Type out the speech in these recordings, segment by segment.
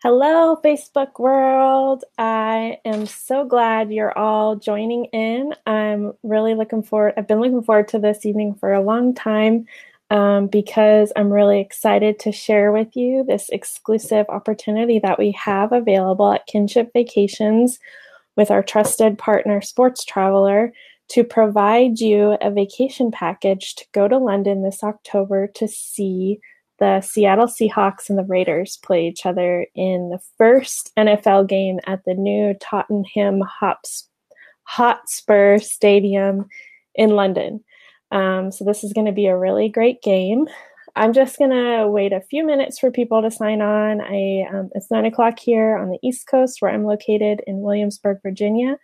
Hello, Facebook world. I am so glad you're all joining in. I've been looking forward to this evening for a long time because I'm really excited to share with you this exclusive opportunity that we have available at Kinship Vacations with our trusted partner, Sports Traveler, to provide you a vacation package to go to London this October to see the Seattle Seahawks and the Raiders play each other in the first NFL game at the new Tottenham Hotspur Stadium in London. So this is going to be a really great game. I'm just going to wait a few minutes for people to sign on. It's 9 o'clock here on the East Coast where I'm located in Williamsburg, Virginia.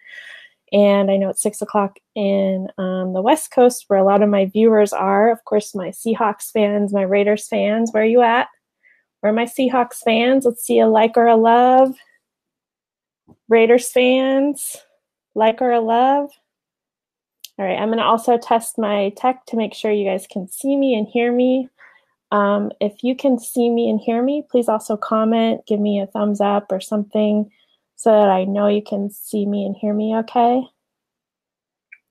And I know it's 6 o'clock in the West Coast where a lot of my viewers are. Of course, my Seahawks fans, my Raiders fans. Where are you at? Where are my Seahawks fans? Let's see a like or a love. Raiders fans, like or a love. All right, I'm going to also test my tech to make sure you guys can see me and hear me. If you can see me and hear me, please also comment, give me a thumbs up or something so that I know you can see me and hear me okay.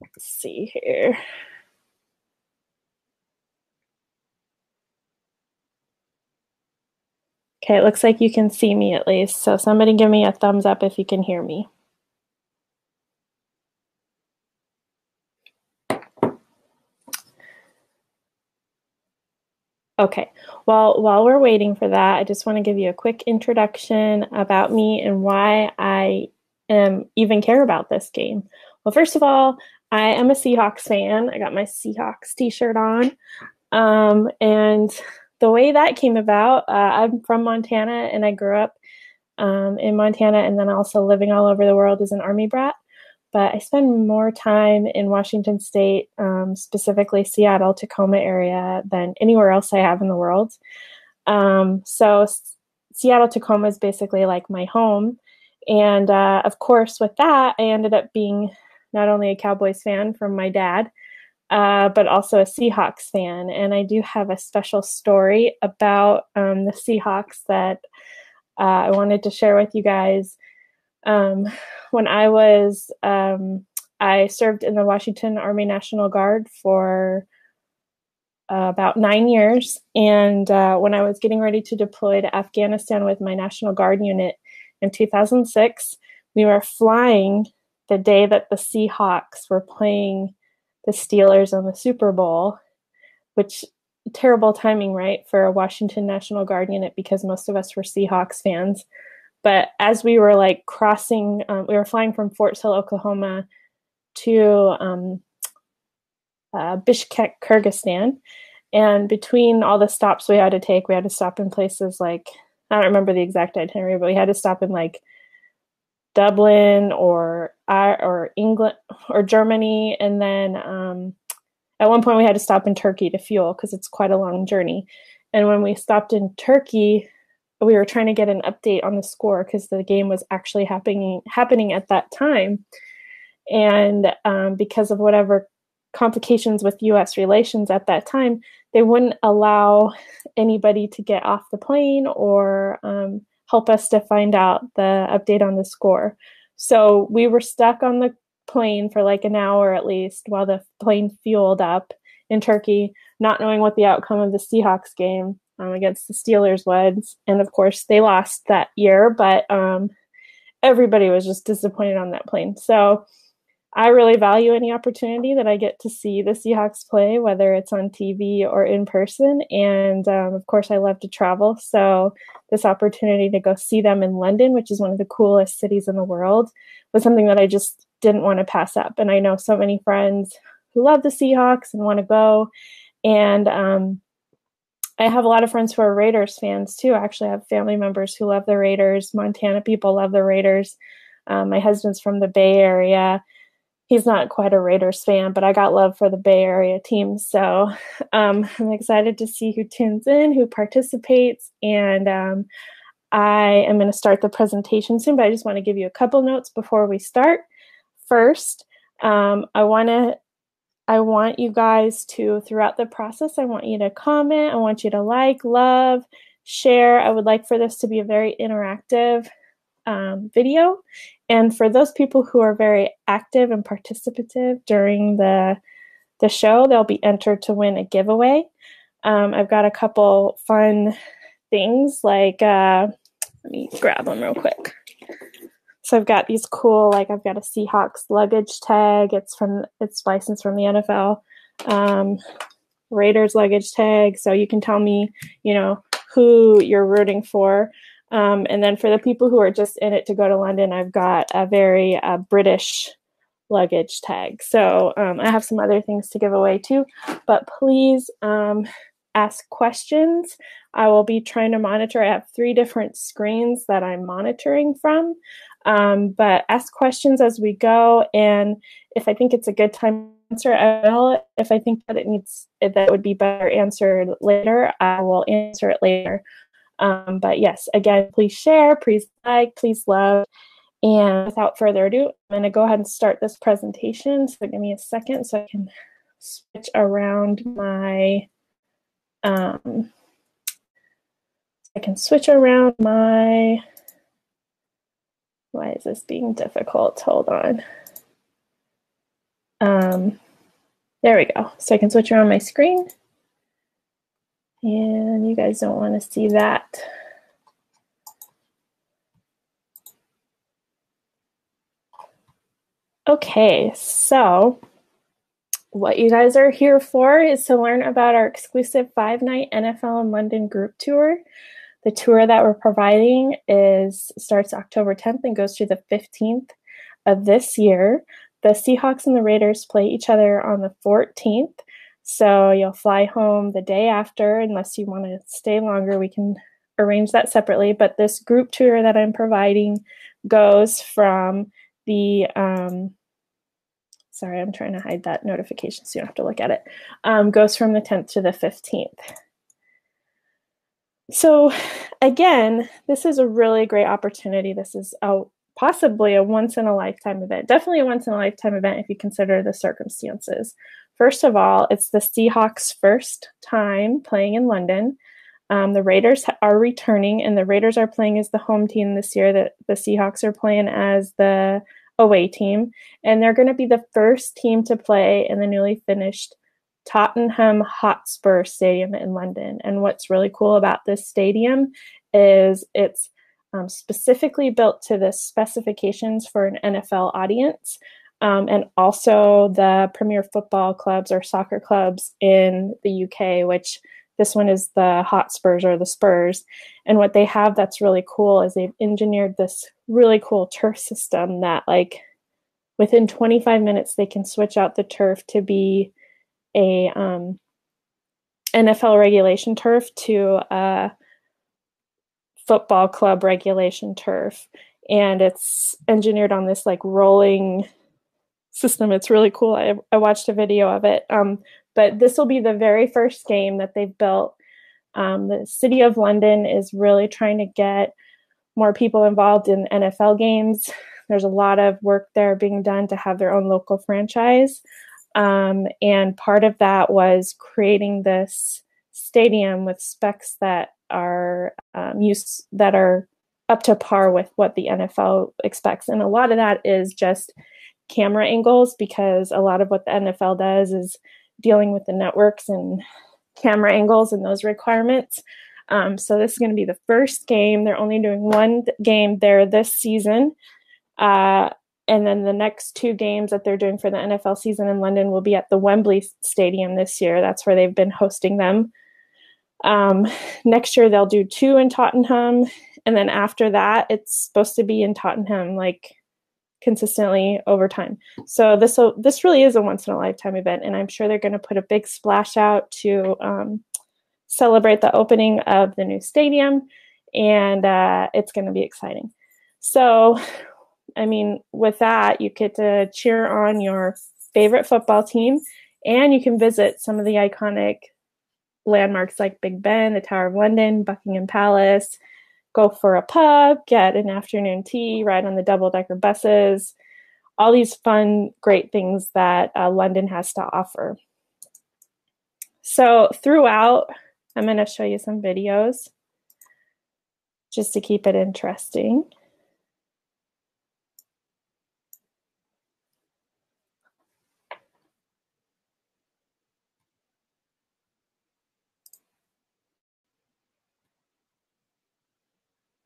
Let's see here. Okay, it looks like you can see me at least. So somebody give me a thumbs up if you can hear me. Okay, well, while we're waiting for that, I just want to give you a quick introduction about me and why I even care about this game. Well, first of all, I am a Seahawks fan. I got my Seahawks t-shirt on. And the way that came about, I'm from Montana and I grew up in Montana and then also living all over the world as an Army brat. But I spend more time in Washington State, specifically Seattle, Tacoma area, than anywhere else I have in the world. So Seattle, Tacoma is basically like my home. And of course, with that, I ended up being not only a Cowboys fan from my dad, but also a Seahawks fan. And I do have a special story about the Seahawks that I wanted to share with you guys. When I served in the Washington Army National Guard for about 9 years. And when I was getting ready to deploy to Afghanistan with my National Guard unit in 2006, we were flying the day that the Seahawks were playing the Steelers in the Super Bowl, which terrible timing, right, for a Washington National Guard unit because most of us were Seahawks fans. But as we were crossing, we were flying from Fort Sill, Oklahoma to Bishkek, Kyrgyzstan. And between all the stops we had to take, we had to stop in places I don't remember the exact itinerary, but we had to stop in Dublin or England or Germany. And then at one point we had to stop in Turkey to fuel because it's quite a long journey. And when we stopped in Turkey, we were trying to get an update on the score because the game was actually happening at that time. And because of whatever complications with U.S. relations at that time, they wouldn't allow anybody to get off the plane or help us to find out the update on the score. So we were stuck on the plane for an hour at least while the plane fueled up in Turkey, not knowing what the outcome of the Seahawks game against the Steelers was. And of course, they lost that year, but everybody was just disappointed on that plane. So I really value any opportunity that I get to see the Seahawks play, whether it's on TV or in person. And of course, I love to travel. So this opportunity to go see them in London, which is one of the coolest cities in the world, was something that I just didn't want to pass up. And I know so many friends who love the Seahawks and want to go. And I have a lot of friends who are Raiders fans too. I actually have family members who love the Raiders. Montana people love the Raiders. My husband's from the Bay Area. He's not quite a Raiders fan, but I got love for the Bay Area team. So I'm excited to see who tunes in, who participates. And I am going to start the presentation soon, but I just want to give you a couple notes before we start. First, I want you guys to, throughout the process, I want you to comment. I want you to like, love, share. I would like for this to be a very interactive video. And for those people who are very active and participative during the show, they'll be entered to win a giveaway. I've got a couple fun things like, let me grab them real quick. So I've got these cool, like I've got a Seahawks luggage tag. It's licensed from the NFL. Raiders luggage tag. So you can tell me, who you're rooting for. And then for the people who are just in it to go to London, I've got a very British luggage tag. So I have some other things to give away too, but please ask questions. I will be trying to monitor. I have 3 different screens that I'm monitoring from, but ask questions as we go. And if I think it's a good time to answer, I will. If I think that that would be better answered later, I will answer it later. But yes, again, please share, please like, please love. And without further ado, I'm going to go ahead and start this presentation. So give me a second so I can switch around my, why is this being difficult? Hold on. There we go. So I can switch around my screen. And you guys don't want to see that. Okay, so what you guys are here for is to learn about our exclusive 5-night NFL in London group tour. The tour that we're providing starts October 10th and goes through the 15th of this year. The Seahawks and the Raiders play each other on the 14th. So you'll fly home the day after. Unless you want to stay longer, we can arrange that separately. But this group tour that I'm providing goes from the, sorry, I'm trying to hide that notification so you don't have to look at it, goes from the 10th to the 15th. So again, this is a really great opportunity. This is possibly a once-in-a-lifetime event. Definitely a once-in-a-lifetime event if you consider the circumstances. First of all, it's the Seahawks' first time playing in London. The Raiders are returning, and the Raiders are playing as the home team this year. The Seahawks are playing as the away team, and they're going to be the first team to play in the newly finished Tottenham Hotspur Stadium in London. And what's really cool about this stadium is it's specifically built to the specifications for an NFL audience, and also the premier football clubs or soccer clubs in the UK, which this one is the Hotspurs or the Spurs. And what they have that's really cool is they've engineered this really cool turf system that, like, within 25 minutes, they can switch out the turf to be a NFL regulation turf to a football club regulation turf. And it's engineered on this like rolling system. It's really cool. I watched a video of it. But this will be the very first game that they've built. The City of London is really trying to get more people involved in NFL games. There's a lot of work there being done to have their own local franchise. And part of that was creating this stadium with specs that are that are up to par with what the NFL expects. And a lot of that is just camera angles, because a lot of what the NFL does is dealing with the networks and camera angles and those requirements. So this is going to be the first game. They're only doing one game there this season. And then the next 2 games that they're doing for the NFL season in London will be at the Wembley Stadium this year. That's where they've been hosting them. Next year they'll do 2 in Tottenham. And then after that, it's supposed to be in Tottenham, like, consistently over time. So this really is a once-in-a-lifetime event, and I'm sure they're going to put a big splash out to celebrate the opening of the new stadium, and it's going to be exciting. So, I mean, with that, you get to cheer on your favorite football team, and you can visit some of the iconic landmarks like Big Ben, the Tower of London, Buckingham Palace, go for a pub, get an afternoon tea, ride on the double-decker buses, all these fun, great things that London has to offer. So throughout, I'm going to show you some videos. just to keep it interesting.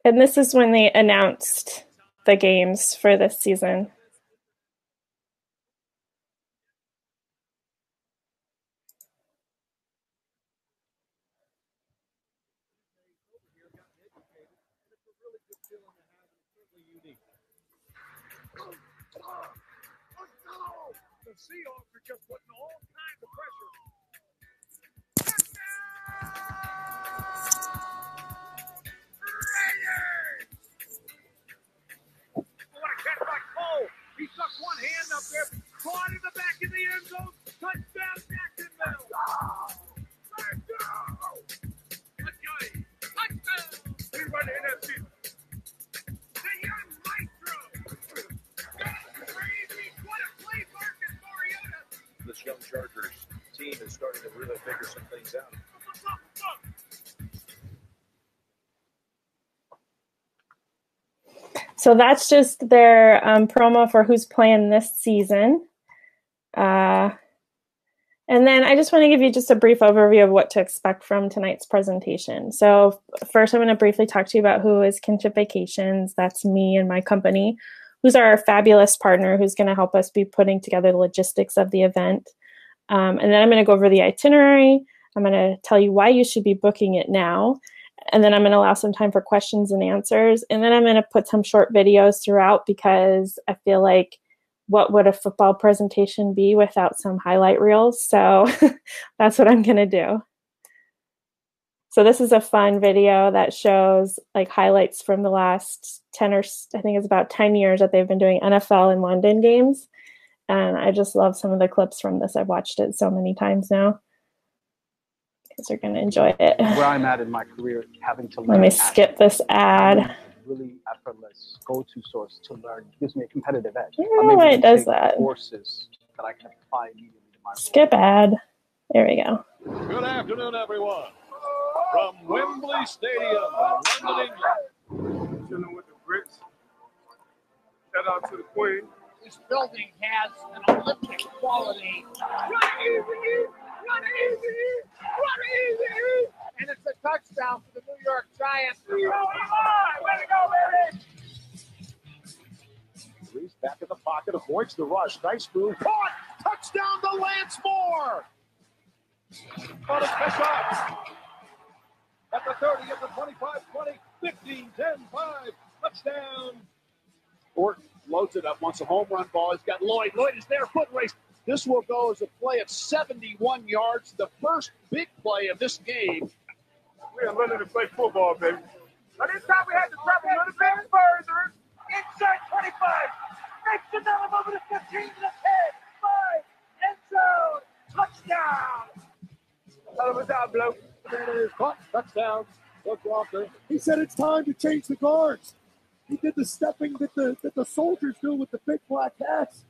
And this is when they announced the games for this season. The Seahawks are just putting all kinds of pressure. Raiders! What a catch by Cole. He stuck one hand up there, caught in the back of the end zone. Touchdown, Jacksonville. Let's go! Touchdown! We run the NFC. The young maestro. Crazy. What a play, Marcus Mariota. This young Chargers team is starting to really figure some things out. So that's just their promo for who's playing this season. And then I just want to give you just a brief overview of what to expect from tonight's presentation. So first, I'm going to briefly talk to you about who is Kinship Vacations. That's me and my company, who's our fabulous partner, who's going to help us be putting together the logistics of the event. And then I'm going to go over the itinerary. I'm going to tell you why you should be booking it now. And then I'm going to allow some time for questions and answers. And then I'm going to put some short videos throughout because I feel like what would a football presentation be without some highlight reels? So that's what I'm going to do. So this is a fun video that shows like highlights from the last 10 or I think it's about 10 years that they've been doing NFL in London games. And I just love some of the clips from this. I've watched it so many times now. Because they're going to enjoy it. Where I'm at in my career, having to learn. Let me skip this ad. Really effortless go-to source to learn. It gives me a competitive edge. I don't know why it does that. Courses that I can apply immediately to my skip ad. There we go. Good afternoon, everyone. From Wembley Stadium, London, England. Chilling with the Brits. Shout out to the Queen. This building has an Olympic quality. Run easy! Run easy! Run easy! And it's a touchdown for the New York Giants. Way to go, baby! Reese back in the pocket, avoids the rush. Nice move. Caught! Touchdown to Lance Moore! Got his fish up. At the 30, at the 25, 20, 15, 10, 5. Touchdown. Orton loads it up, wants a home run ball. He's got Lloyd. Lloyd is there, foot race. This will go as a play of 71 yards, the first big play of this game. We are learning to play football, baby. But this time we had to travel a little bit further. Inside 25. Makes the number over the 15 to the 10. 5. End zone. Touchdown. Hell of a job, bloke. There it is. Caught. Touchdown. Look, Walker. He said it's time to change the guards. He did the stepping that the soldiers do with the big black hats.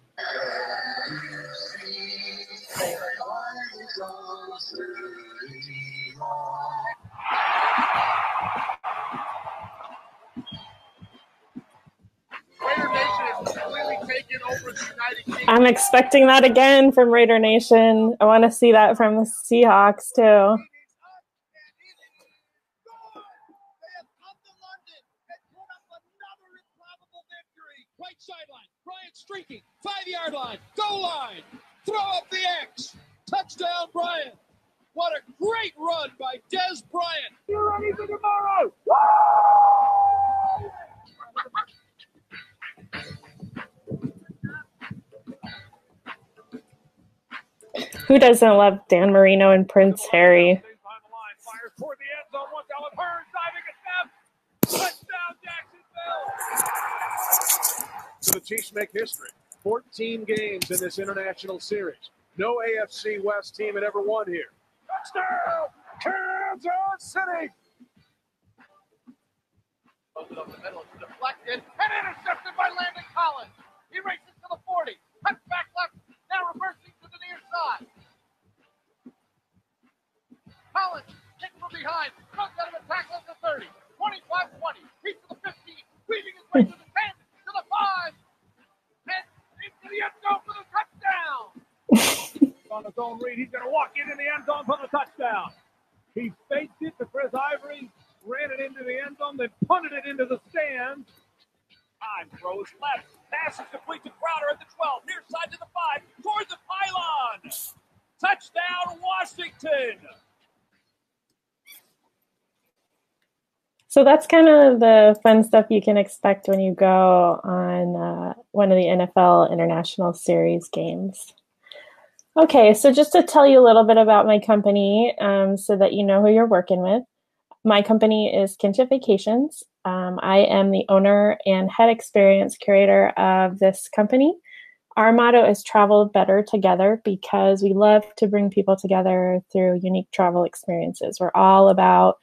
I'm expecting that again from Raider Nation. I want to see that from the Seahawks too. Right sideline, Bryant streaking, 5-yard line, goal line, throw up the X, touchdown Bryant. What a great run by Dez Bryant. You're ready for tomorrow. Who doesn't love Dan Marino and Prince Harry? Fires toward the end zone. Once Allen Hurns diving attempt. Touchdown, Jacksonville. So the Chiefs make history. 14 games in this international series. No AFC West team had ever won here. Touchdown, Kansas City. Goes it up the middle, it's deflected, and intercepted by Landon Collins. He races to the 40, cuts back left, now reversing to the near side. Collins, kick from behind, throws out of a tackle at the 30, 25-20. read. He's going to walk into the end zone for the touchdown. He faked it to Chris Ivory, ran it into the end zone, then punted it into the stands. Time throws left. Pass is complete to Crowder at the 12. Near side to the 5. Toward the pylon. Touchdown, Washington. So that's kind of the fun stuff you can expect when you go on one of the NFL International Series games. Okay, so just to tell you a little bit about my company so that you know who you're working with. My company is Kinship Vacations. I am the owner and head experience curator of this company. Our motto is travel better together because we love to bring people together through unique travel experiences. We're all about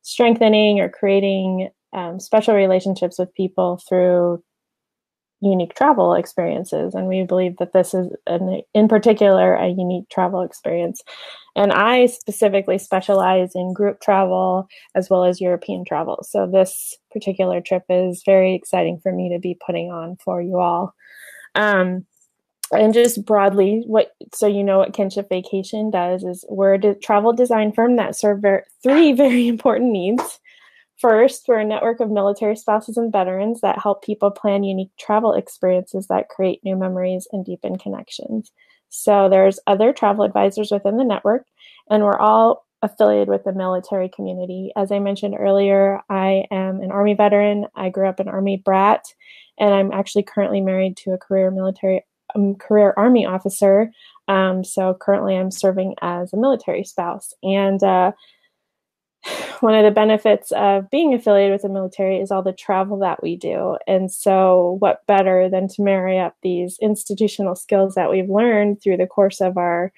strengthening or creating special relationships with people through unique travel experiences. And we believe that this is, in particular, a unique travel experience. And I specifically specialize in group travel as well as European travel. So this particular trip is very exciting for me to be putting on for you all. And just broadly, so you know what Kinship Vacation does is we're a travel design firm that serve three very important needs. First, we're a network of military spouses and veterans that help people plan unique travel experiences that create new memories and deepen connections. So there's other travel advisors within the network, and we're all affiliated with the military community. As I mentioned earlier, I am an Army veteran. I grew up an Army brat, and I'm actually currently married to a career Army officer. So currently I'm serving as a military spouse. And one of the benefits of being affiliated with the military is all the travel that we do. And so what better than to marry up these institutional skills that we've learned through the course of our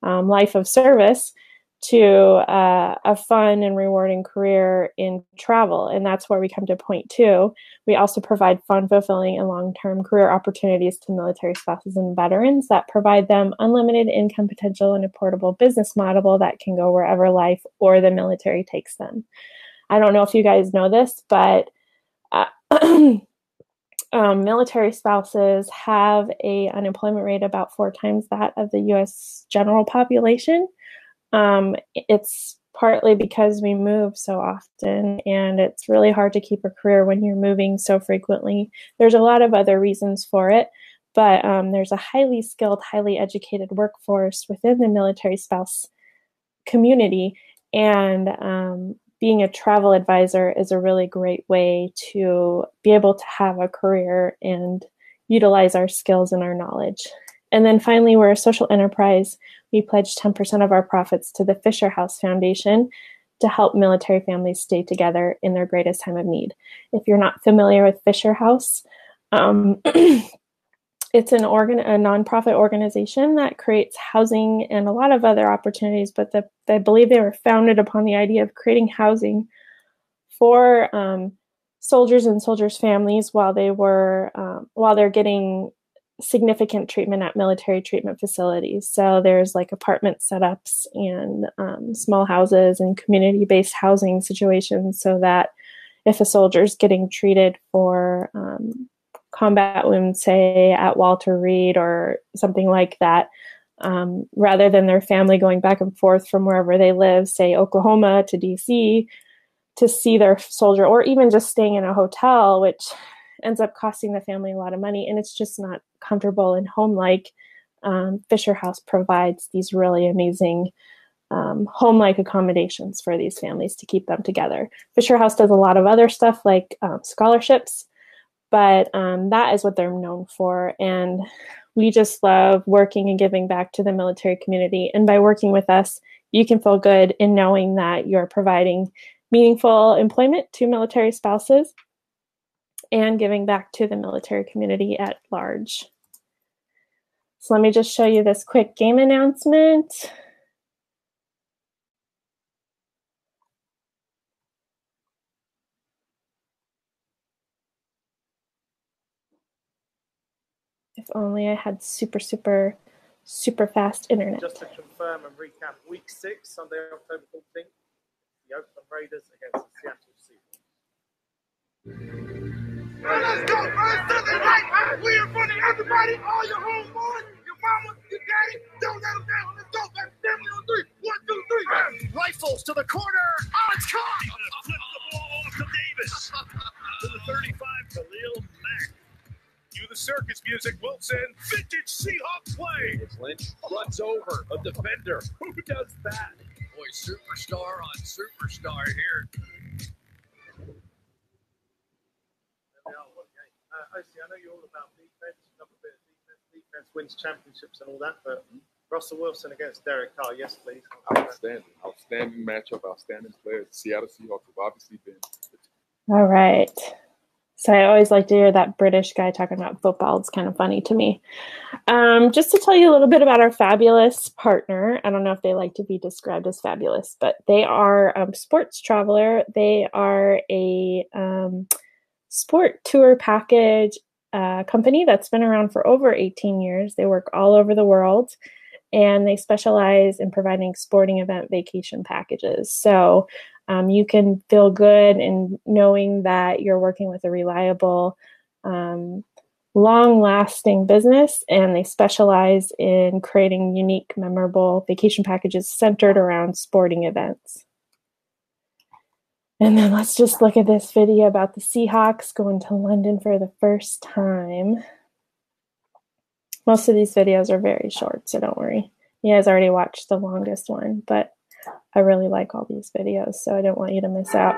life of service to a fun and rewarding career in travel. And that's where we come to point two. We also provide fun, fulfilling, and long-term career opportunities to military spouses and veterans that provide them unlimited income potential and a portable business model that can go wherever life or the military takes them. I don't know if you guys know this, but military spouses have an unemployment rate about 4 times that of the U.S. general population. It's partly because we move so often, and it's really hard to keep a career when you're moving so frequently. There's a lot of other reasons for it, but there's a highly skilled, highly educated workforce within the military spouse community, and being a travel advisor is a really great way to be able to have a career and utilize our skills and our knowledge. And then finally, we're a social enterprise. We pledge 10% of our profits to the Fisher House Foundation to help military families stay together in their greatest time of need. If you're not familiar with Fisher House, it's a nonprofit organization that creates housing and a lot of other opportunities, but I believe they were founded upon the idea of creating housing for soldiers and soldiers' families while they're getting significant treatment at military treatment facilities. So there's like apartment setups and small houses and community-based housing situations so that if a soldier's getting treated for combat wounds, say at Walter Reed or something like that, rather than their family going back and forth from wherever they live, say Oklahoma to DC, to see their soldier, or even just staying in a hotel, which ends up costing the family a lot of money, and it's just not comfortable and home-like. Fisher House provides these really amazing home-like accommodations for these families to keep them together. Fisher House does a lot of other stuff like scholarships, but that is what they're known for. And we just love working and giving back to the military community. And by working with us, you can feel good in knowing that you're providing meaningful employment to military spouses and giving back to the military community at large. So let me just show you this quick game announcement. If only I had super fast internet. Just to confirm and recap, week 6, Sunday, October 14th, the Oakland Raiders against the Seattle Seahawks. Let's go, man. Sunday night, we in front of everybody, all your homeboys, your mama, your got it. Don't let him down. Let's go. Back. Family on three. 1, 2, 3. Rifles to the corner. Oh, it's caught. Flip the ball off to Davis. To the 35, Khalil Mack. Cue the circus music, Wilson. Vintage Seahawks play. It's Lynch runs over a defender. Who does that? Boy, superstar on superstar here. I know you're all about defense. Love a bit of defense. Defense wins championships and all that, but Russell Wilson against Derek Carr yesterday. Outstanding matchup, outstanding players. Seattle Seahawks have obviously been. All right. So I always like to hear that British guy talking about football. It's kind of funny to me. Just to tell you a little bit about our fabulous partner. I don't know if they like to be described as fabulous, but they are Sports Traveler. They are a sport tour package company that's been around for over 18 years. They work all over the world, and they specialize in providing sporting event vacation packages. So you can feel good in knowing that you're working with a reliable, long-lasting business, and they specialize in creating unique, memorable vacation packages centered around sporting events. And then let's just look at this video about the Seahawks going to London for the first time. Most of these videos are very short, so don't worry. You guys already watched the longest one, but I really like all these videos, so I don't want you to miss out.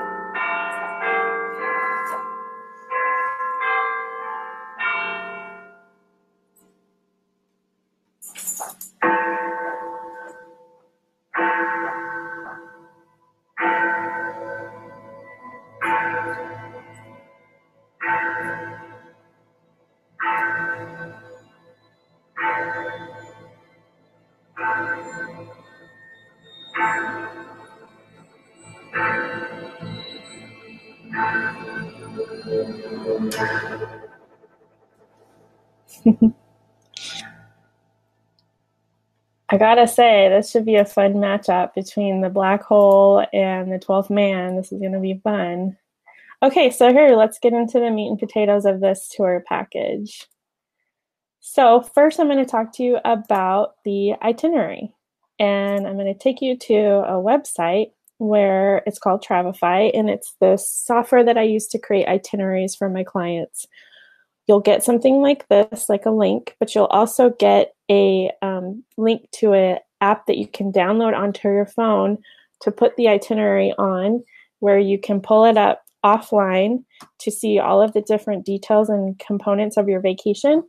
I gotta say, this should be a fun matchup between the black hole and the 12th man. This is gonna be fun. Okay, so here, let's get into the meat and potatoes of this tour package. So first, I'm going to talk to you about the itinerary, and I'm going to take you to a website where it's called Travify, and it's the software that I use to create itineraries for my clients. You'll get something like this, like a link, but you'll also get a link to an app that you can download onto your phone to put the itinerary on, where you can pull it up offline to see all of the different details and components of your vacation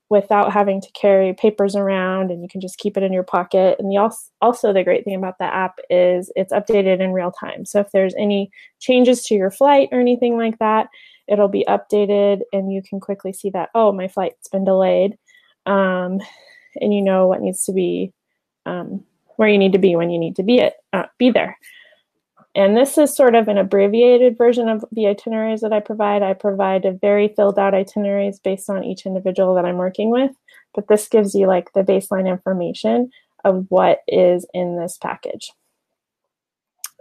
without having to carry papers around, and you can just keep it in your pocket. And also the great thing about the app is it's updated in real time. So if there's any changes to your flight or anything like that, it'll be updated and you can quickly see that, oh, my flight's been delayed. And you know what needs to be, where you need to be when you need to be there. And this is sort of an abbreviated version of the itineraries that I provide. I provide a very filled out itineraries based on each individual that I'm working with, but this gives you like the baseline information of what is in this package.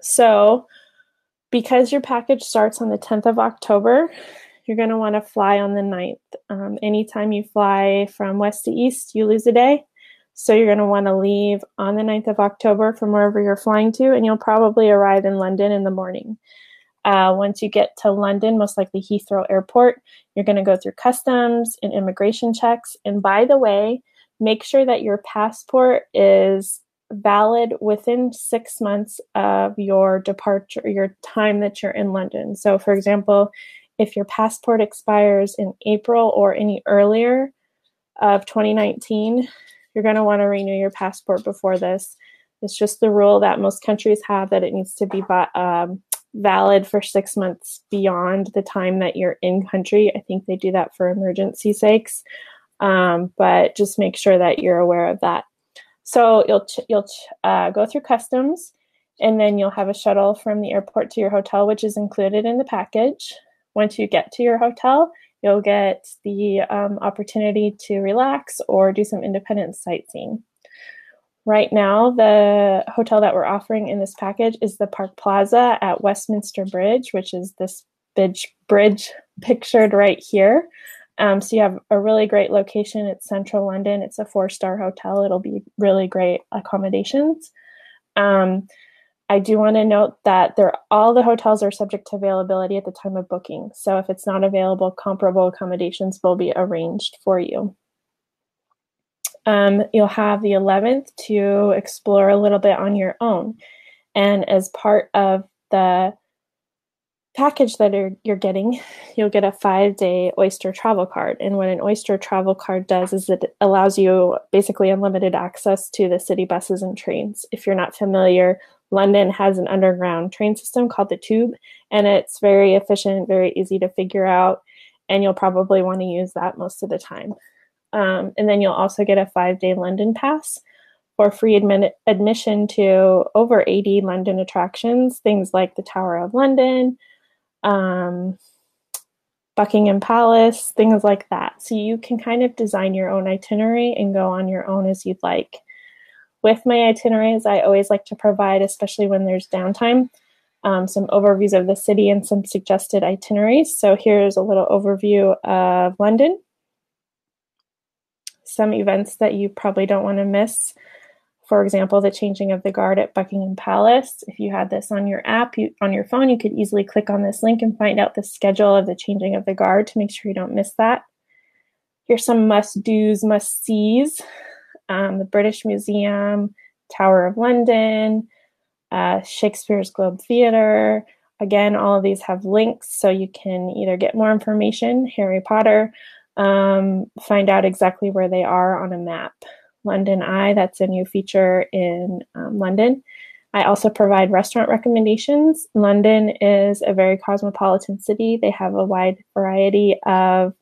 So because your package starts on the 10th of October, you're going to want to fly on the 9th. Anytime you fly from west to east, you lose a day. So you're going to want to leave on the 9th of October from wherever you're flying to, and you'll probably arrive in London in the morning. Once you get to London, most likely Heathrow Airport, you're going to go through customs and immigration checks. And by the way, make sure that your passport is valid within 6 months of your departure, your time that you're in London. So for example, if your passport expires in April or any earlier of 2019, you're going to want to renew your passport before this. It's just the rule that most countries have, that it needs to be valid for 6 months beyond the time that you're in country. I think they do that for emergency sakes, but just make sure that you're aware of that. So you'll go through customs, and then you'll have a shuttle from the airport to your hotel, which is included in the package. Once you get to your hotel, you'll get the opportunity to relax or do some independent sightseeing. Right now, the hotel that we're offering in this package is the Park Plaza at Westminster Bridge, which is this bridge pictured right here. So you have a really great location. It's central London. It's a 4-star hotel. It'll be really great accommodations. I do want to note that all the hotels are subject to availability at the time of booking. So if it's not available, comparable accommodations will be arranged for you. You'll have the 11th to explore a little bit on your own. And as part of the package that you're getting, you'll get a 5-day Oyster travel card. And what an Oyster travel card does is it allows you basically unlimited access to the city buses and trains. If you're not familiar, London has an underground train system called the Tube, and it's very efficient, very easy to figure out, and you'll probably want to use that most of the time. And then you'll also get a 5-day London pass for free admission to over 80 London attractions, things like the Tower of London, Buckingham Palace, things like that. So you can kind of design your own itinerary and go on your own as you'd like. With my itineraries, I always like to provide, especially when there's downtime, some overviews of the city and some suggested itineraries. So here's a little overview of London. Some events that you probably don't want to miss. For example, the changing of the guard at Buckingham Palace. If you had this on your app, on your phone, you could easily click on this link and find out the schedule of the changing of the guard to make sure you don't miss that. Here's some must-dos, must-sees. The British Museum, Tower of London, Shakespeare's Globe Theatre. Again, all of these have links, so you can either get more information, Harry Potter, find out exactly where they are on a map. London Eye, that's a new feature in London. I also provide restaurant recommendations. London is a very cosmopolitan city. They have a wide variety of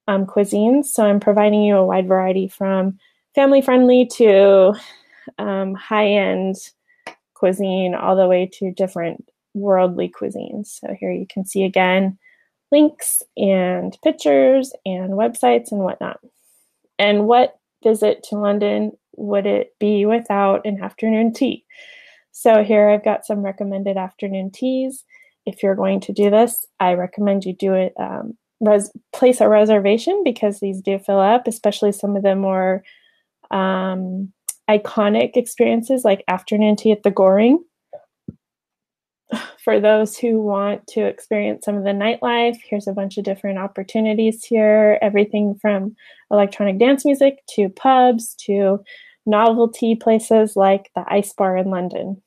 cuisines, so I'm providing you a wide variety from family-friendly to high-end cuisine, all the way to different worldly cuisines. So here you can see again links and pictures and websites and whatnot. And what visit to London would it be without an afternoon tea? So here I've got some recommended afternoon teas. If you're going to do this, I recommend you do it, place a reservation, because these do fill up, especially some of the more iconic experiences like afternoon tea at the Goring. For those who want to experience some of the nightlife, here's a bunch of different opportunities here. Everything from electronic dance music to pubs to novelty places like the Ice Bar in London.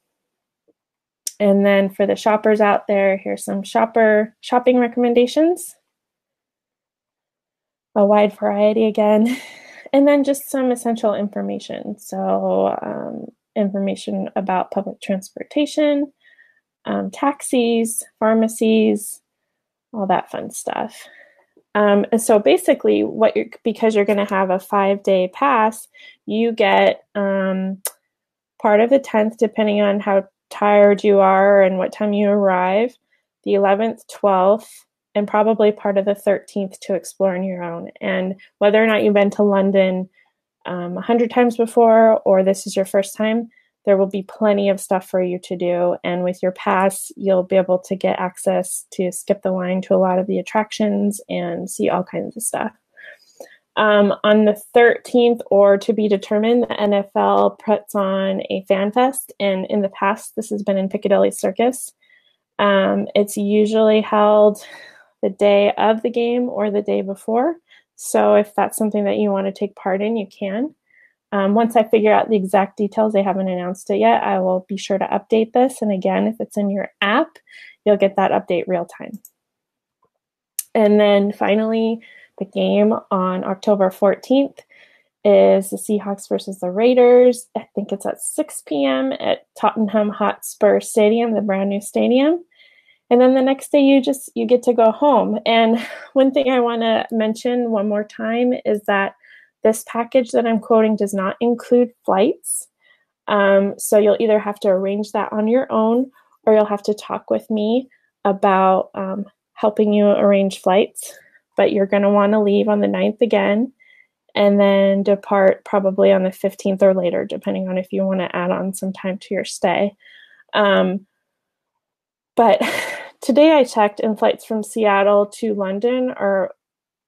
And then for the shoppers out there, here's some shopping recommendations. A wide variety again. And then just some essential information. So information about public transportation, taxis, pharmacies, all that fun stuff. And so basically, because you're going to have a 5-day pass, you get part of the 10th, depending on how tired you are and what time you arrive, the 11th, 12th, and probably part of the 13th to explore on your own. And whether or not you've been to London 100 times before, or this is your first time, there will be plenty of stuff for you to do. And with your pass, you'll be able to get access to skip the line to a lot of the attractions and see all kinds of stuff. On the 13th, or to be determined, the NFL puts on a fan fest. And in the past, this has been in Piccadilly Circus. It's usually held the day of the game or the day before. So if that's something that you want to take part in, you can. Once I figure out the exact details, they haven't announced it yet, I will be sure to update this. And again, if it's in your app, you'll get that update real time. And then finally, the game on October 14th is the Seahawks versus the Raiders. I think it's at 6 p.m. at Tottenham Hotspur Stadium, the brand new stadium. And then the next day you get to go home. And one thing I want to mention one more time is that this package that I'm quoting does not include flights. So you'll either have to arrange that on your own, or you'll have to talk with me about helping you arrange flights. But you're going to want to leave on the 9th again, and then depart probably on the 15th or later, depending on if you want to add on some time to your stay. But today I checked, and flights from Seattle to London are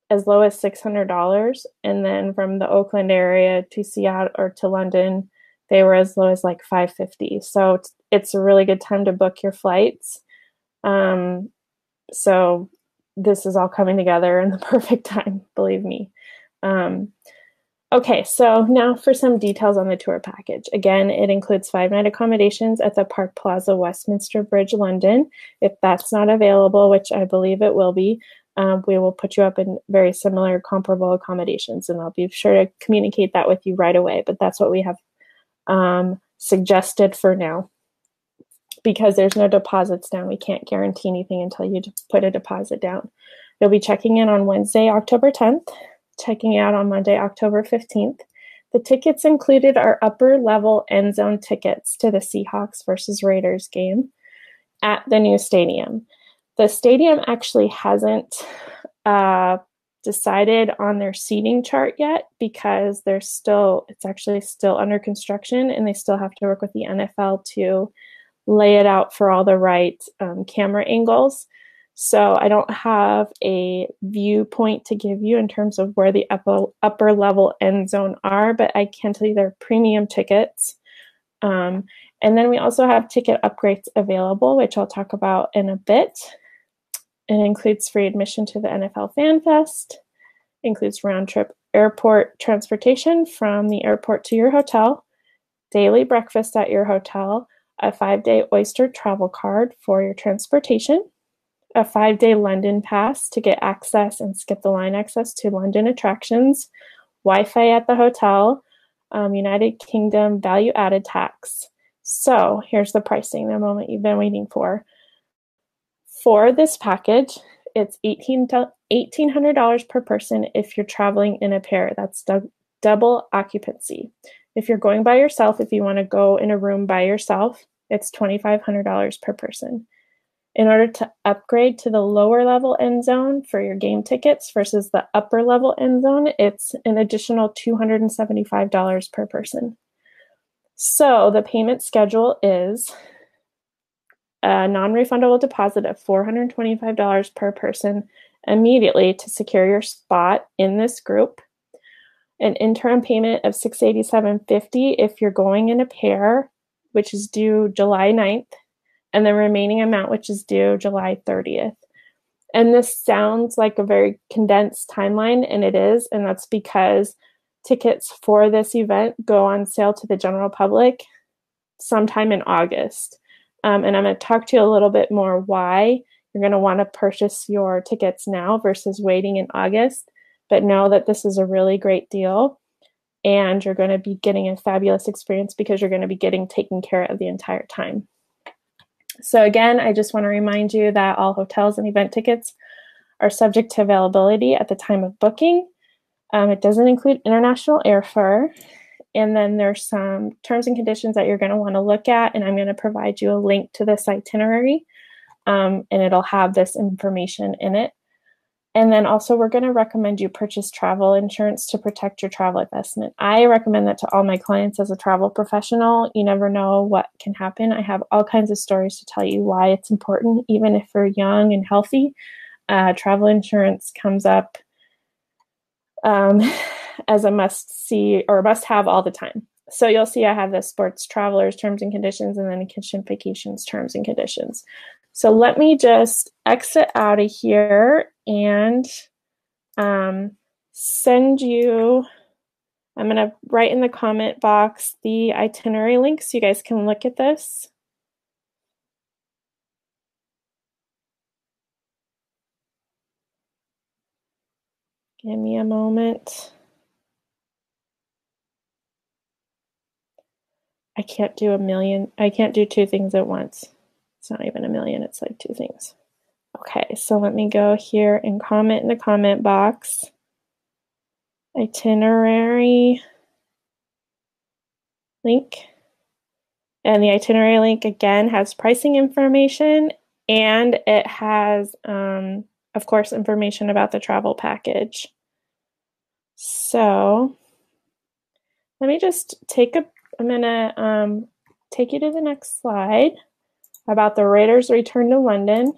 as low as $600, and then from the Oakland area to Seattle or to London, they were as low as like $550. So it's a really good time to book your flights. So this is all coming together in the perfect time, believe me. Okay, so now for some details on the tour package. Again, it includes 5-night accommodations at the Park Plaza Westminster Bridge, London. If that's not available, which I believe it will be, we will put you up in very similar comparable accommodations, and I'll be sure to communicate that with you right away. But that's what we have suggested for now, because there's no deposits down. We can't guarantee anything until you put a deposit down. You'll be checking in on Wednesday, October 10th, checking out on Monday, October 15th. The tickets included are upper level end zone tickets to the Seahawks versus Raiders game at the new stadium. The stadium actually hasn't decided on their seating chart yet, because it's actually still under construction, and they still have to work with the NFL to lay it out for all the right camera angles. So I don't have a viewpoint to give you in terms of where the upper level end zone are, but I can tell you they're premium tickets. And then we also have ticket upgrades available, which I'll talk about in a bit. It includes free admission to the NFL Fan Fest, includes round-trip airport transportation from the airport to your hotel, daily breakfast at your hotel, a 5-day Oyster travel card for your transportation, a 5-day London pass to get access and skip the line access to London attractions, Wi-Fi at the hotel, United Kingdom value-added tax. So here's the pricing, the moment you've been waiting for. For this package, it's $1,800 per person if you're traveling in a pair. That's double occupancy. If you're going by yourself, if you want to go in a room by yourself, it's $2,500 per person. In order to upgrade to the lower level end zone for your game tickets versus the upper level end zone, it's an additional $275 per person. So the payment schedule is a non-refundable deposit of $425 per person immediately to secure your spot in this group, an interim payment of $687.50 if you're going in a pair, which is due July 9th, and the remaining amount, which is due July 30th. And this sounds like a very condensed timeline, and it is, and that's because tickets for this event go on sale to the general public sometime in August. And I'm going to talk to you a little bit more why you're going to want to purchase your tickets now versus waiting in August. But know that this is a really great deal, and you're going to be getting a fabulous experience because you're going to be getting taken care of the entire time. So again, I just want to remind you that all hotels and event tickets are subject to availability at the time of booking. It doesn't include international airfare. And then there's some terms and conditions that you're going to want to look at, and I'm going to provide you a link to this itinerary, and it'll have this information in it. And then also we're going to recommend you purchase travel insurance to protect your travel investment. I recommend that to all my clients as a travel professional. You never know what can happen. I have all kinds of stories to tell you why it's important, even if you're young and healthy. Travel insurance comes up as a must-see or must-have all the time. So you'll see I have the sports travelers terms and conditions, and then kitchen vacations terms and conditions. So let me just exit out of here and send you, I'm going to write in the comment box the itinerary link so you guys can look at this. Give me a moment. I can't do two things at once. It's not even a million, it's like two things. Okay, so let me go here and comment in the comment box. Itinerary link. And the itinerary link, again, has pricing information, and it has, of course, information about the travel package. So let me just I'm going to take you to the next slide about the Raiders' return to London.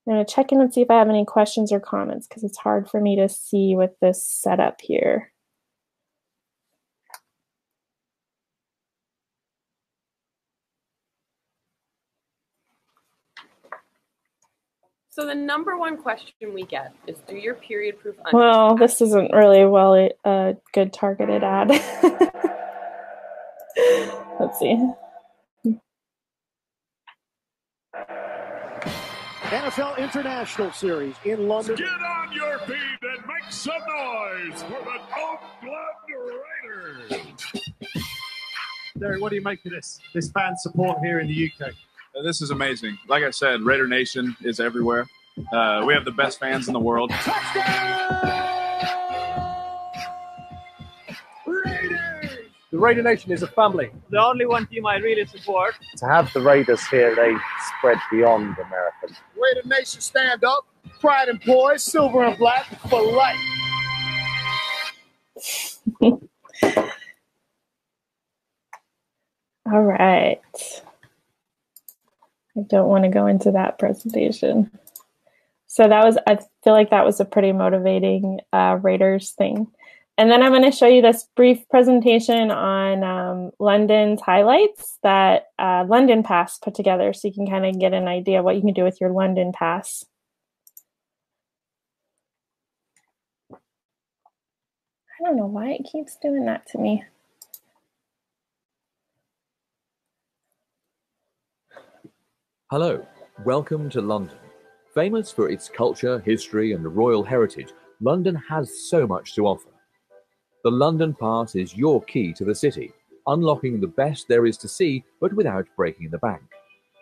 I'm going to check in and see if I have any questions or comments because it's hard for me to see with this setup here. So the number one question we get is, do your period proof Well, this isn't really a good targeted ad. Let's see. NFL International Series in London. Get on your feet and make some noise for the Oakland Raiders. Derek, what do you make of this fan support here in the UK? This is amazing. Like I said, Raider Nation is everywhere. We have the best fans in the world. Raiders! The Raider Nation is a family. The only one team I really support. To have the Raiders here, they spread beyond America. Raider Nation stand up. Pride and poise, silver and black for life. All right. I don't want to go into that presentation. So I feel like that was a pretty motivating Raiders thing. And then I'm going to show you this brief presentation on London's highlights that London Pass put together, so you can kind of get an idea of what you can do with your London Pass. I don't know why it keeps doing that to me. Hello, welcome to London. Famous for its culture, history, and royal heritage, London has so much to offer. The London Pass is your key to the city, unlocking the best there is to see, but without breaking the bank.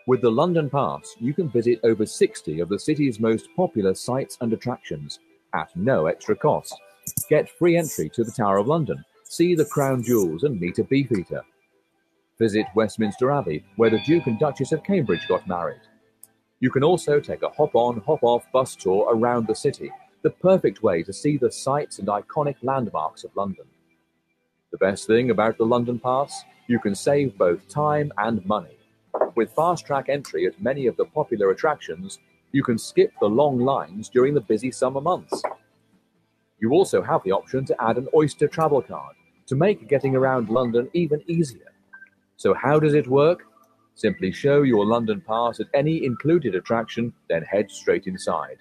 With the London Pass, you can visit over 60 of the city's most popular sites and attractions at no extra cost. Get free entry to the Tower of London, see the Crown Jewels, and meet a beefeater. Visit Westminster Abbey, where the Duke and Duchess of Cambridge got married. You can also take a hop-on, hop-off bus tour around the city, the perfect way to see the sights and iconic landmarks of London. The best thing about the London Pass, you can save both time and money. With fast-track entry at many of the popular attractions, you can skip the long lines during the busy summer months. You also have the option to add an Oyster travel card to make getting around London even easier. So how does it work? Simply show your London Pass at any included attraction, then head straight inside.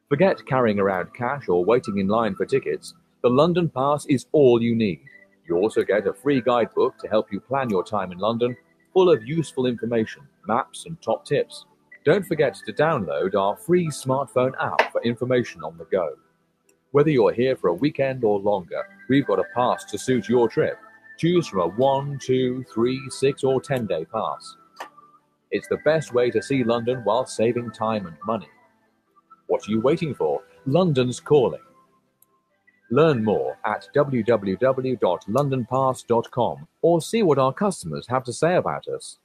Forget carrying around cash or waiting in line for tickets. The London Pass is all you need. You also get a free guidebook to help you plan your time in London, full of useful information, maps, and top tips. Don't forget to download our free smartphone app for information on the go. Whether you're here for a weekend or longer, we've got a pass to suit your trip. Choose from a 1, 2, 3, 6, or 10-day pass. It's the best way to see London while saving time and money. What are you waiting for? London's calling. Learn more at www.londonpass.com or see what our customers have to say about us.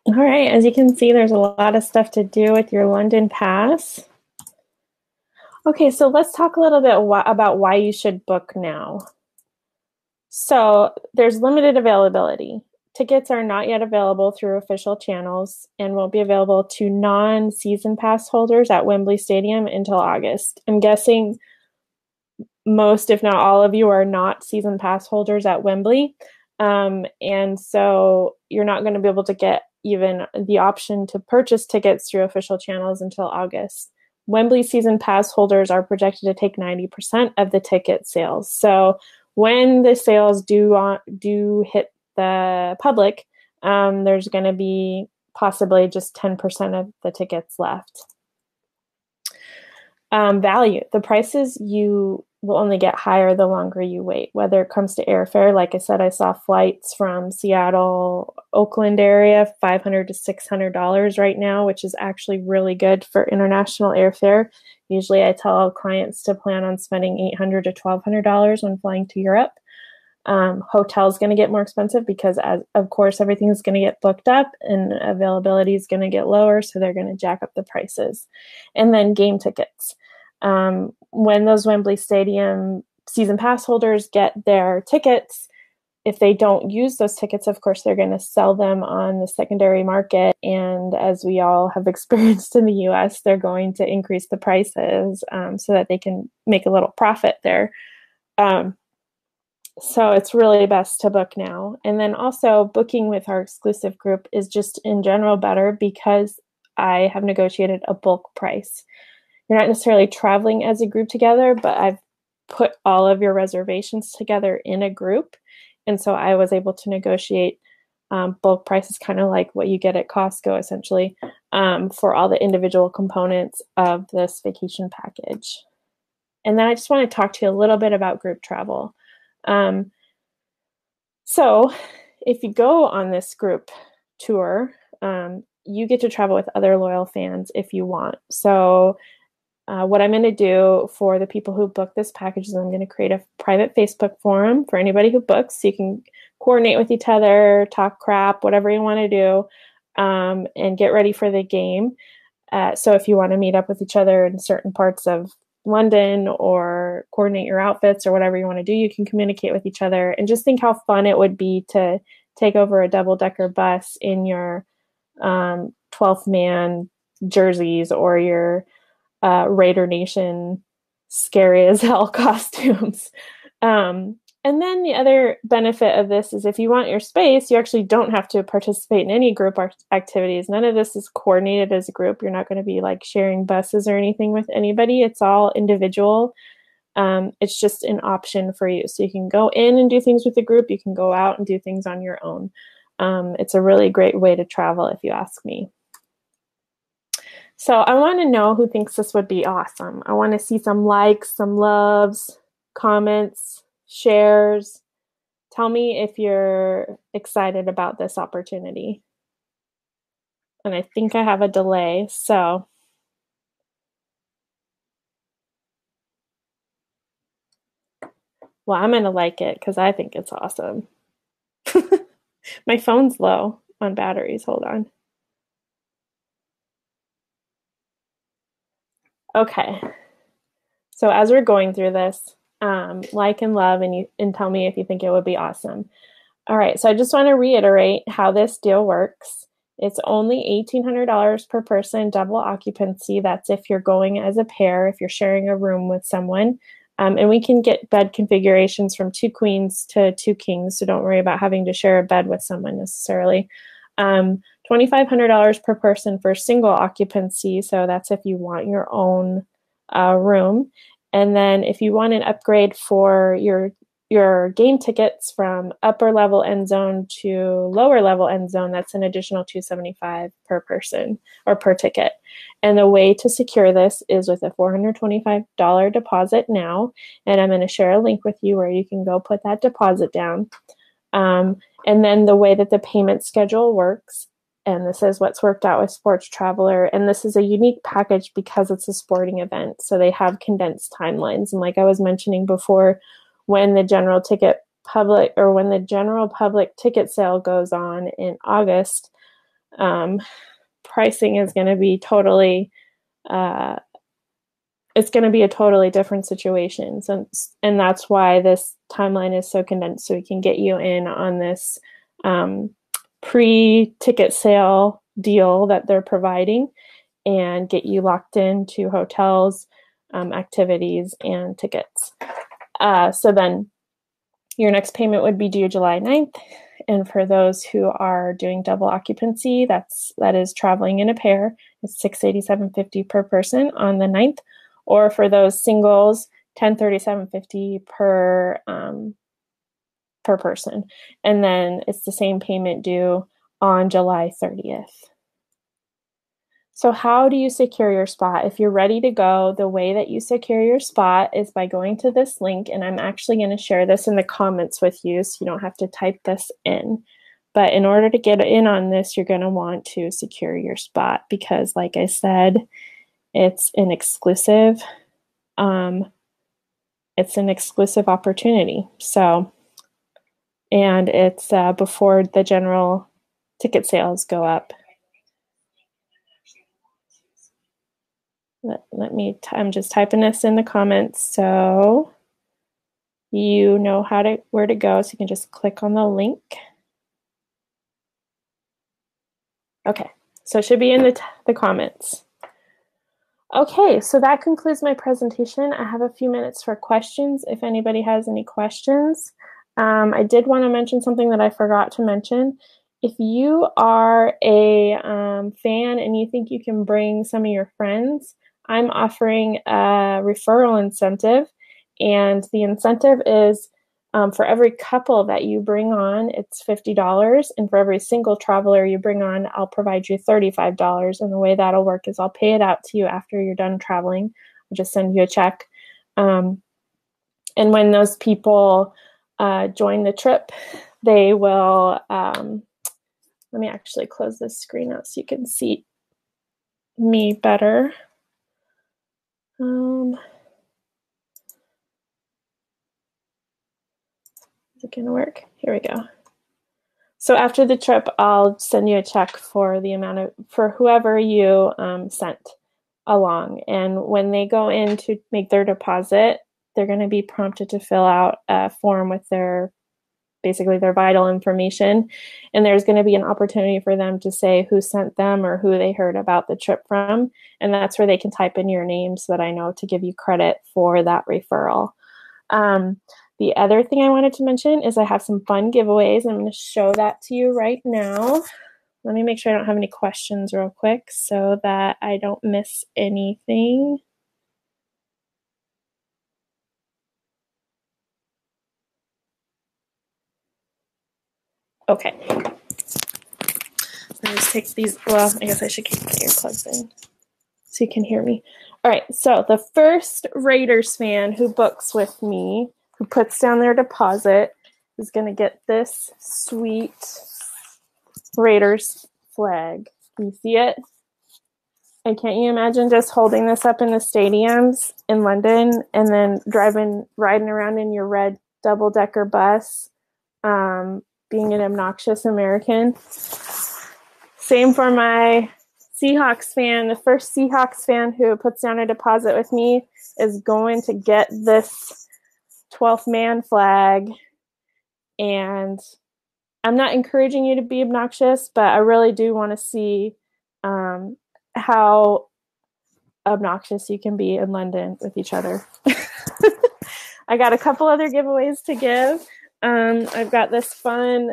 All right, as you can see, there's a lot of stuff to do with your London Pass. Okay, so let's talk a little bit about why you should book now. So there's limited availability. Tickets are not yet available through official channels and won't be available to non-season pass holders at Wembley Stadium until August. I'm guessing most, if not all of you, are not season pass holders at Wembley. And so you're not going to be able to get even the option to purchase tickets through official channels until August. Wembley season pass holders are projected to take 90% of the ticket sales. So when the sales do hit the public, there's going to be possibly just 10% of the tickets left. Value. The prices you will only get higher the longer you wait, whether it comes to airfare. Like I said, I saw flights from Seattle, Oakland area, $500 to $600 right now, which is actually really good for international airfare. Usually I tell clients to plan on spending $800 to $1,200 when flying to Europe. Hotel is going to get more expensive because, of course, everything is going to get booked up and availability is going to get lower, so they're going to jack up the prices. And then game tickets. When those Wembley Stadium season pass holders get their tickets, if they don't use those tickets, of course, they're going to sell them on the secondary market. And as we all have experienced in the US, they're going to increase the prices so that they can make a little profit there. So it's really best to book now. And then also booking with our exclusive group is just in general better because I have negotiated a bulk price. You're not necessarily traveling as a group together, but I've put all of your reservations together in a group. And so I was able to negotiate bulk prices, kind of like what you get at Costco, essentially, for all the individual components of this vacation package. And then I just want to talk to you a little bit about group travel. So if you go on this group tour, you get to travel with other loyal fans if you want. So what I'm going to do for the people who book this package is I'm going to create a private Facebook forum for anybody who books, so you can coordinate with each other, talk crap, whatever you want to do, and get ready for the game. So if you want to meet up with each other in certain parts of London or coordinate your outfits or whatever you want to do, you can communicate with each other. And just think how fun it would be to take over a double-decker bus in your 12th man jerseys or your Raider Nation scary as hell costumes. And then the other benefit of this is if you want your space, you actually don't have to participate in any group activities. None of this is coordinated as a group. You're not going to be like sharing buses or anything with anybody. It's all individual. It's just an option for you. So you can go in and do things with the group. You can go out and do things on your own. It's a really great way to travel if you ask me. So I want to know who thinks this would be awesome. I want to see some likes, some loves, comments, shares. Tell me if you're excited about this opportunity. And I think I have a delay, so. Well, I'm going to like it because I think it's awesome. My phone's low on batteries. Hold on. Okay. So as we're going through this, like and love and tell me if you think it would be awesome. All right. So I just want to reiterate how this deal works. It's only $1,800 per person, double occupancy. That's if you're going as a pair, if you're sharing a room with someone. And we can get bed configurations from 2 queens to 2 kings, so don't worry about having to share a bed with someone necessarily. $2,500 per person for single occupancy, so that's if you want your own room. And then if you want an upgrade for your game tickets from upper level end zone to lower level end zone, that's an additional $275 per person or per ticket. And the way to secure this is with a $425 deposit now. And I'm going to share a link with you where you can go put that deposit down. And then the way that the payment schedule works, and this is what's worked out with Sports Traveler, and this is a unique package because it's a sporting event. So they have condensed timelines. And like I was mentioning before, when the general public ticket sale goes on in August, pricing is going to be totally, it's going to be a totally different situation. And that's why this timeline is so condensed, so we can get you in on this pre-ticket sale deal that they're providing and get you locked into hotels, activities, and tickets. So then your next payment would be due July 9th. And for those who are doing double occupancy, that is traveling in a pair, it's $687.50 per person on the 9th. Or for those singles, $1037.50 per person. And then it's the same payment due on July 30th. So how do you secure your spot? If you're ready to go, the way that you secure your spot is by going to this link, and I'm actually going to share this in the comments with you so you don't have to type this in. But in order to get in on this, you're going to want to secure your spot because, like I said, it's an exclusive opportunity. So, and it's before the general ticket sales go up. I'm just typing this in the comments. So you know where to go, so you can just click on the link. Okay, so it should be in the comments. Okay, so that concludes my presentation. I have a few minutes for questions if anybody has any questions. I did want to mention something that I forgot to mention. If you are a fan and you think you can bring some of your friends, I'm offering a referral incentive, and the incentive is for every couple that you bring on, it's $50, and for every single traveler you bring on, I'll provide you $35. And the way that'll work is I'll pay it out to you after you're done traveling. I'll just send you a check. And when those people join the trip, they will, let me actually close this screen out so you can see me better. Is it going to work? Here we go. So after the trip, I'll send you a check for the amount for whoever you sent along. And when they go in to make their deposit, they're going to be prompted to fill out a form with basically their vital information. And there's going to be an opportunity for them to say who sent them or who they heard about the trip from. And that's where they can type in your name so that I know to give you credit for that referral. The other thing I wanted to mention is I have some fun giveaways. I'm going to show that to you right now. Let me make sure I don't have any questions real quick so that I don't miss anything. Okay. Let me just take these. Well, I guess I should keep my earplugs in so you can hear me. All right. So the first Raiders fan who books with me, who puts down their deposit, is going to get this sweet Raiders flag. Can you see it? And can't you imagine just holding this up in the stadiums in London and then riding around in your red double-decker bus, being an obnoxious American? Same for my Seahawks fan. The first Seahawks fan who puts down a deposit with me is going to get this 12th man flag. And I'm not encouraging you to be obnoxious, but I really do want to see how obnoxious you can be in London with each other. I got a couple other giveaways to give. I've got this fun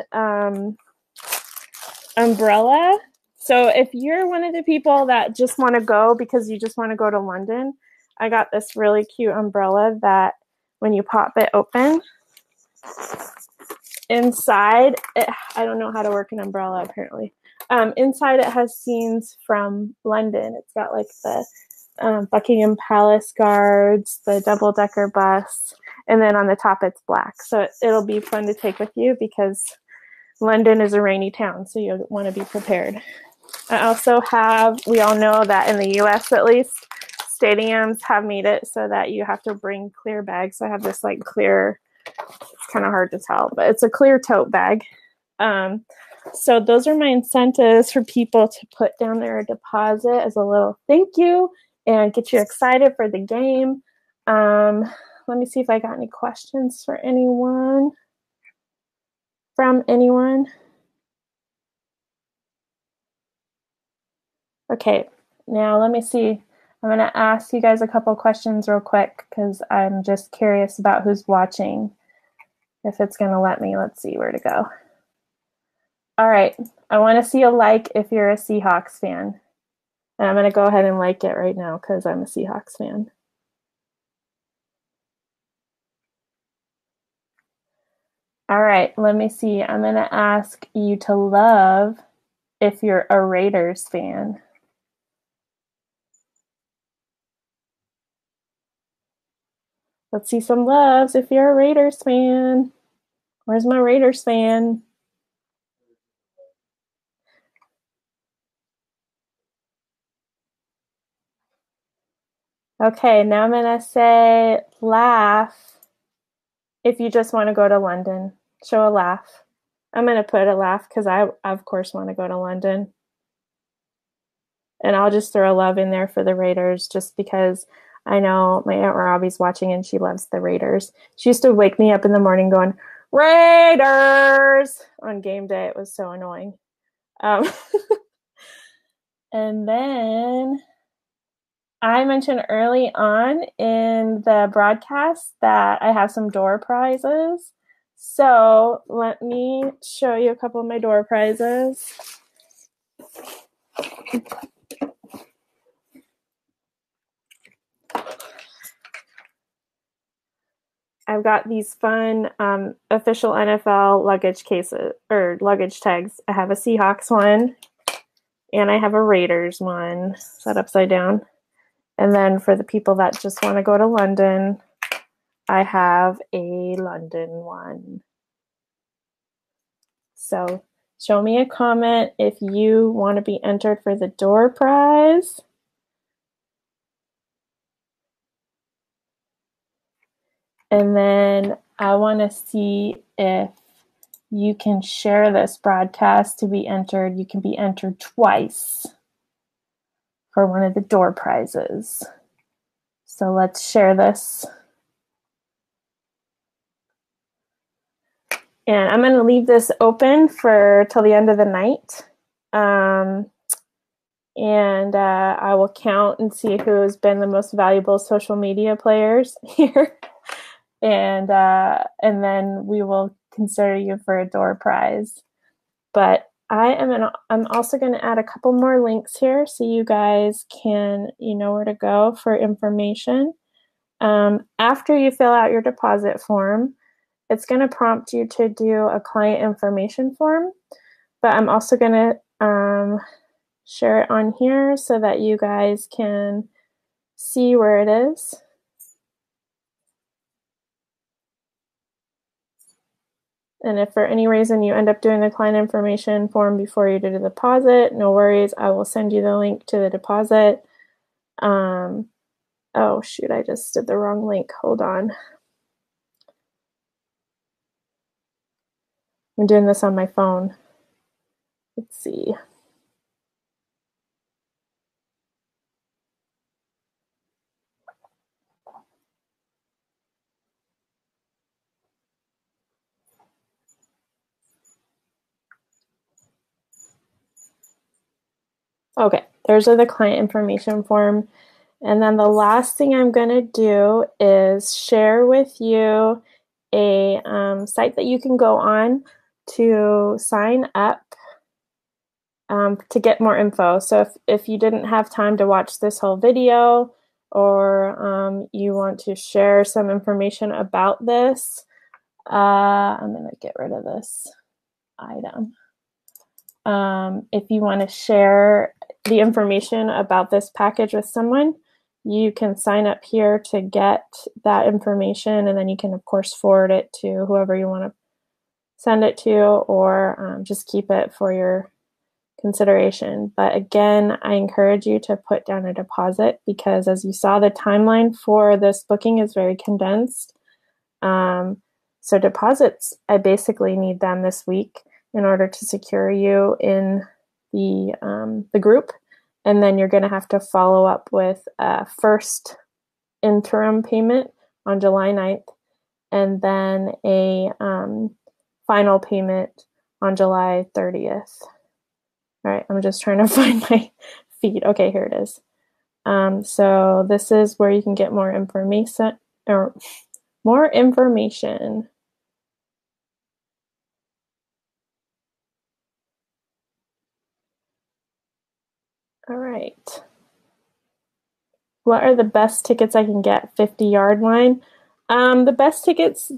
umbrella. So if you're one of the people that just want to go because you just want to go to London, I got this really cute umbrella that when you pop it open, inside, I don't know how to work an umbrella apparently. Inside it has scenes from London. It's got like the Buckingham Palace guards, the double-decker bus, and then on the top it's black. So it'll be fun to take with you because London is a rainy town, so you'll want to be prepared. I also we all know that in the US at least, stadiums have made it so that you have to bring clear bags. So I have this like clear, it's kind of hard to tell, but it's a clear tote bag. So those are my incentives for people to put down their deposit as a little thank you and get you excited for the game. Let me see if I got any questions for anyone. From anyone? Okay, now let me see. I'm going to ask you guys a couple questions real quick because I'm just curious about who's watching. If it's going to let me, let's see where to go. All right, I want to see a like if you're a Seahawks fan. And I'm going to go ahead and like it right now because I'm a Seahawks fan. All right, let me see. I'm going to ask you to love if you're a Raiders fan. Let's see some loves if you're a Raiders fan. Where's my Raiders fan? Okay, now I'm going to say laugh if you just want to go to London. Show a laugh. I'm going to put a laugh because I, of course, want to go to London. And I'll just throw a love in there for the Raiders just because I know my Aunt Robbie's watching and she loves the Raiders. She used to wake me up in the morning going, Raiders! On game day. It was so annoying. And then I mentioned early on in the broadcast that I have some door prizes. So let me show you a couple of my door prizes. I've got these fun official NFL luggage cases or luggage tags. I have a Seahawks one and I have a Raiders one set upside down. And then for the people that just want to go to London, I have a London one. So show me a comment if you want to be entered for the door prize. And then I want to see if you can share this broadcast to be entered. You can be entered twice for one of the door prizes. So let's share this. And I'm going to leave this open for till the end of the night. And I will count and see who has been the most valuable social media players here. And then we will consider you for a door prize. But I'm also going to add a couple more links here so you guys you know where to go for information. After you fill out your deposit form, it's going to prompt you to do a client information form. But I'm also going to share it on here so that you guys can see where it is. And if for any reason you end up doing the client information form before you do the deposit, no worries. I will send you the link to the deposit. Oh, shoot, I just did the wrong link. Hold on. I'm doing this on my phone. Let's see. Okay, there's the client information form. And then the last thing I'm going to do is share with you a site that you can go on to sign up to get more info. So if you didn't have time to watch this whole video or you want to share some information about this, I'm going to get rid of this item. If you want to share the information about this package with someone, you can sign up here to get that information, and then you can, of course, forward it to whoever you want to send it to, or just keep it for your consideration. But again, I encourage you to put down a deposit because, as you saw, the timeline for this booking is very condensed. So deposits, I basically need them this week in order to secure you in the group. And then you're going to have to follow up with a first interim payment on July 9th, and then a final payment on July 30th. All right, I'm just trying to find my feed. Okay, here it is. So this is where you can get more information. All right. What are the best tickets I can get? 50-yard line. The best tickets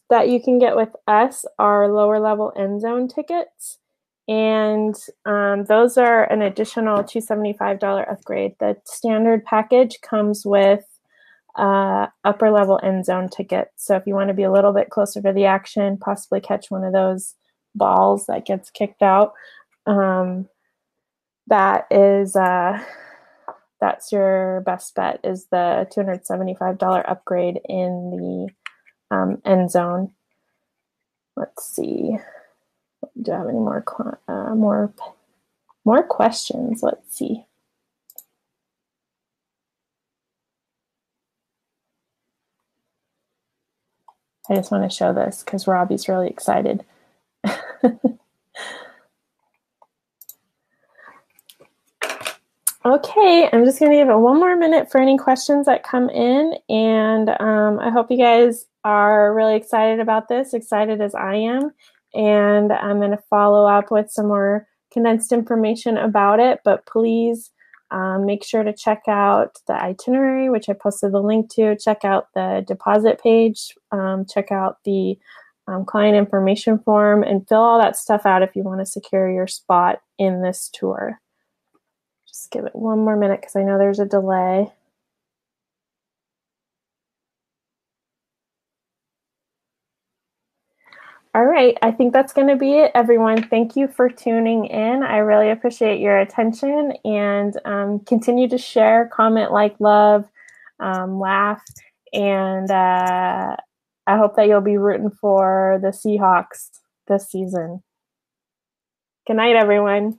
that you can get with us are lower level end zone tickets. And those are an additional $275 upgrade. The standard package comes with upper level end zone tickets. So if you want to be a little bit closer to the action, possibly catch one of those balls that gets kicked out, that's your best bet, is the $275 upgrade in the end zone. Let's see. Do I have any more questions? Let's see. I just want to show this because Robbie's really excited. Okay, I'm just going to give it one more minute for any questions that come in, and I hope you guys are really excited about this, excited as I am, and I'm going to follow up with some more condensed information about it, but please make sure to check out the itinerary, which I posted the link to, check out the deposit page, check out the client information form, and fill all that stuff out if you want to secure your spot in this tour. Just give it one more minute because I know there's a delay. All right, I think that's going to be it, everyone. Thank you for tuning in. I really appreciate your attention, and continue to share, comment, like, love, laugh, and I hope that you'll be rooting for the Seahawks this season. Good night, everyone.